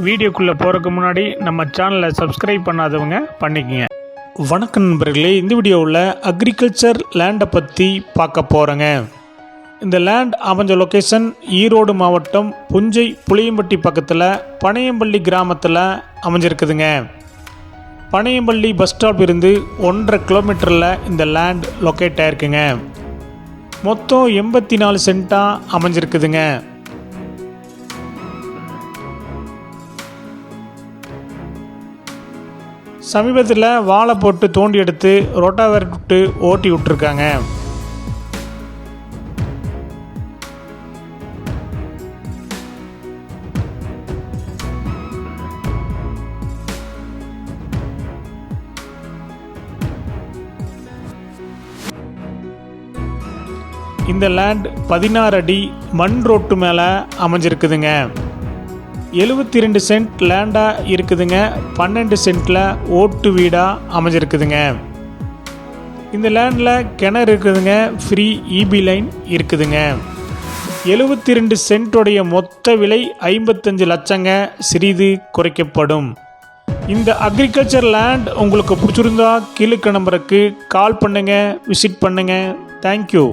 வீடியோக்குள்ளே போகிறதுக்கு முன்னாடி நம்ம சேனலை சப்ஸ்கிரைப் பண்ணாதவங்க பண்ணிக்கங்க. வணக்கம் நண்பர்களே, இந்த வீடியோவில் அக்ரிகல்ச்சர் லேண்டை பற்றி பார்க்க போகிறேங்க. இந்த லேண்ட் அமைஞ்ச லொக்கேஷன் ஈரோடு மாவட்டம் புஞ்சை புளியம்பட்டி பக்கத்தில் பனையம்பள்ளி கிராமத்தில் அமைஞ்சிருக்குதுங்க. பனையம்பள்ளி பஸ் ஸ்டாப் இருந்து 1.5 கிலோமீட்டரில் இந்த லேண்ட் லொக்கேட் ஆகிருக்குங்க. மொத்தம் 84 சென்ட்டாக அமைஞ்சிருக்குதுங்க. சமீபத்தில் வாழை போட்டு தோண்டி எடுத்து ரோட்டாவேர் விட்டு ஓட்டி விட்டுருக்காங்க. இந்த லேண்ட் 16 அடி மண் ரோட்டு மேலே அமைஞ்சிருக்குதுங்க. 72 சென்ட் லேண்டாக இருக்குதுங்க. 12 சென்ட்டில் ஓட்டு வீடாக அமைஞ்சிருக்குதுங்க. இந்த லேண்டில் கிணறு இருக்குதுங்க. ஃப்ரீ இபி லைன் இருக்குதுங்க. 72 சென்ட்டுடைய மொத்த விலை 55 லட்சங்க, சிறிது குறைக்கப்படும். இந்த அக்ரிகல்ச்சர் லேண்ட் உங்களுக்கு பிடிச்சிருந்தா கீழே நம்பருக்கு கால் பண்ணுங்கள், விசிட் பண்ணுங்கள். தேங்க்யூ.